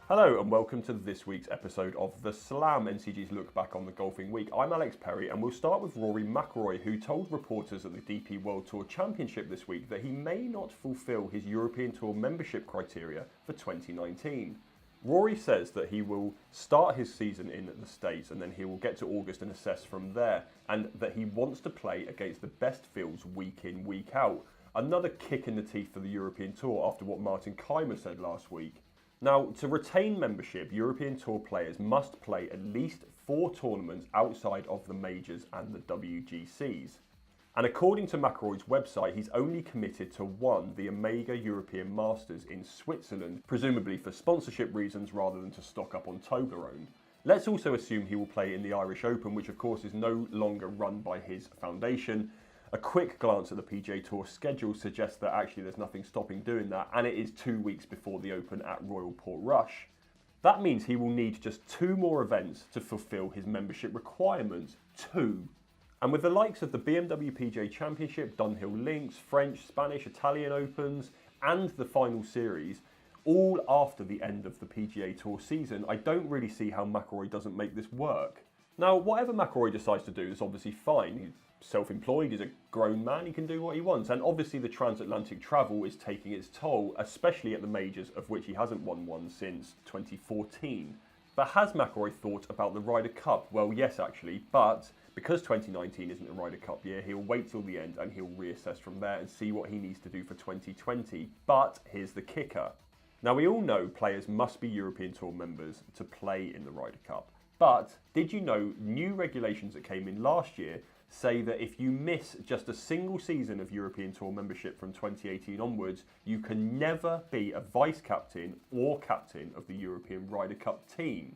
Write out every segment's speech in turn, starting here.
Hello and welcome to this week's episode of The Slam, NCG's look back on the golfing week. I'm Alex Perry and we'll start with Rory McIlroy, who told reporters at the DP World Tour Championship this week that he may not fulfil his European Tour membership criteria for 2019. Rory says that he will start his season in the States and then he will get to August and assess from there, and that he wants to play against the best fields week in, week out. Another kick in the teeth for the European Tour after what Martin Kaymer said last week. Now, to retain membership, European Tour players must play at least 4 tournaments outside of the majors and the WGCs. And according to McIlroy's website, he's only committed to one, the Omega European Masters in Switzerland, presumably for sponsorship reasons rather than to stock up on Toblerone. Let's also assume he will play in the Irish Open, which of course is no longer run by his foundation. A quick glance at the PGA Tour schedule suggests that actually there's nothing stopping doing that, and it is 2 weeks before the Open at Royal Portrush. That means he will need just 2 more events to fulfil his membership requirements. 2. And with the likes of the BMW PGA Championship, Dunhill Links, French, Spanish, Italian Opens, and the final series, all after the end of the PGA Tour season, I don't really see how McIlroy doesn't make this work. Now, whatever McIlroy decides to do is obviously fine. He's self-employed, he's a grown man, he can do what he wants. And obviously the transatlantic travel is taking its toll, especially at the majors, of which he hasn't won one since 2014. But has McIlroy thought about the Ryder Cup? Well, yes, actually, but because 2019 isn't a Ryder Cup year, he'll wait till the end and he'll reassess from there and see what he needs to do for 2020. But here's the kicker. Now, we all know players must be European Tour members to play in the Ryder Cup. But did you know new regulations that came in last year say that if you miss just a single season of European Tour membership from 2018 onwards, you can never be a vice-captain or captain of the European Ryder Cup team?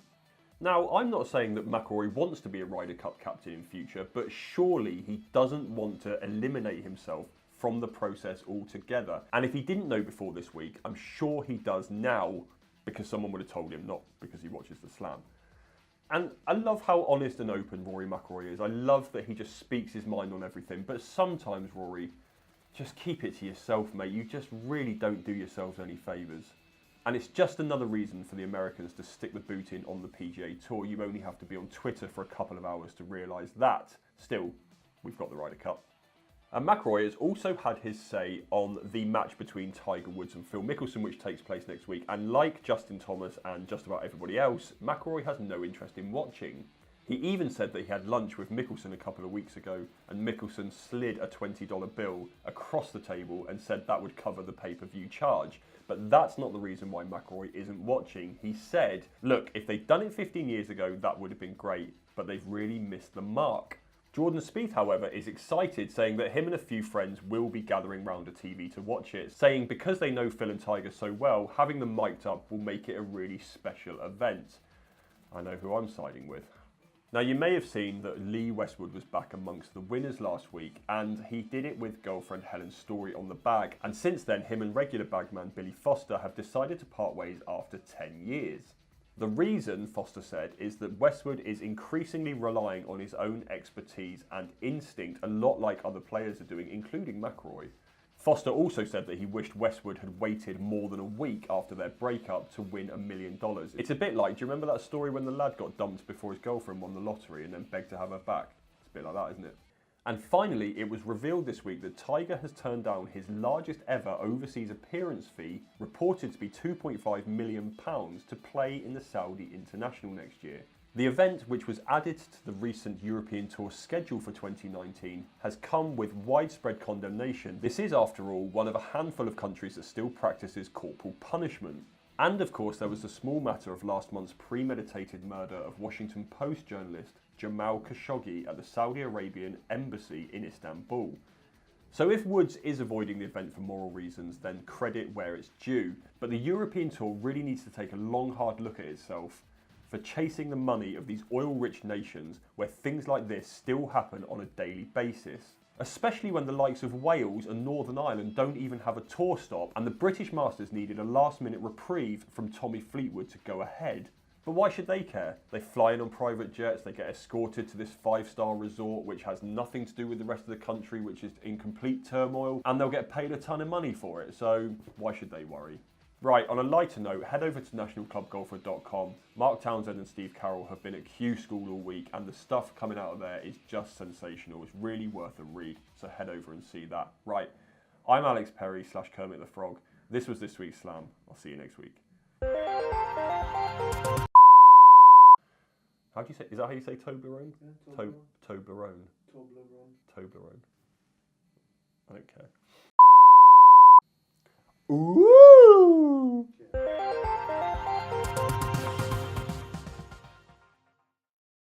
Now, I'm not saying that McIlroy wants to be a Ryder Cup captain in future, but surely he doesn't want to eliminate himself from the process altogether. And if he didn't know before this week, I'm sure he does now, because someone would have told him, not because he watches the Slam. And I love how honest and open Rory McIlroy is. I love that he just speaks his mind on everything. But sometimes, Rory, just keep it to yourself, mate. You just really don't do yourselves any favours. And it's just another reason for the Americans to stick the boot in on the PGA Tour. You only have to be on Twitter for a couple of hours to realise that. Still, we've got the Ryder Cup. And McIlroy has also had his say on the match between Tiger Woods and Phil Mickelson, which takes place next week. And like Justin Thomas and just about everybody else, McIlroy has no interest in watching. He even said that he had lunch with Mickelson a couple of weeks ago, and Mickelson slid a $20 bill across the table and said that would cover the pay-per-view charge. But that's not the reason why McIlroy isn't watching. He said, look, if they'd done it 15 years ago, that would have been great, but they've really missed the mark. Jordan Spieth, however, is excited, saying that him and a few friends will be gathering round a TV to watch it, saying because they know Phil and Tiger so well, having them mic'd up will make it a really special event. I know who I'm siding with. Now, you may have seen that Lee Westwood was back amongst the winners last week, and he did it with girlfriend Helen Storey on the bag. And since then, him and regular bagman Billy Foster have decided to part ways after 10 years. The reason, Foster said, is that Westwood is increasingly relying on his own expertise and instinct, a lot like other players are doing, including McIlroy. Foster also said that he wished Westwood had waited more than a week after their breakup to win $1 million. It's a bit like, do you remember that story when the lad got dumped before his girlfriend won the lottery and then begged to have her back? It's a bit like that, isn't it? And finally, it was revealed this week that Tiger has turned down his largest ever overseas appearance fee, reported to be £2.5 million, to play in the Saudi International next year. The event, which was added to the recent European Tour schedule for 2019, has come with widespread condemnation. This is, after all, one of a handful of countries that still practices corporal punishment. And of course, there was the small matter of last month's premeditated murder of Washington Post journalist Jamal Khashoggi at the Saudi Arabian embassy in Istanbul. So if Woods is avoiding the event for moral reasons, then credit where it's due. But the European Tour really needs to take a long, hard look at itself for chasing the money of these oil-rich nations where things like this still happen on a daily basis. Especially when the likes of Wales and Northern Ireland don't even have a tour stop, and the British Masters needed a last-minute reprieve from Tommy Fleetwood to go ahead. But why should they care? They fly in on private jets, they get escorted to this 5-star resort which has nothing to do with the rest of the country, which is in complete turmoil, and they'll get paid a ton of money for it, so why should they worry? Right, on a lighter note, head over to nationalclubgolfer.com. Mark Townsend and Steve Carroll have been at Q School all week, and the stuff coming out of there is just sensational. It's really worth a read, so head over and see that. Right, I'm Alex Perry / Kermit the Frog. This was this week's Slam. I'll see you next week. How do you say? Is that how you say Toblerone? Yeah, Toblerone. Toblerone. I don't care. Ooh!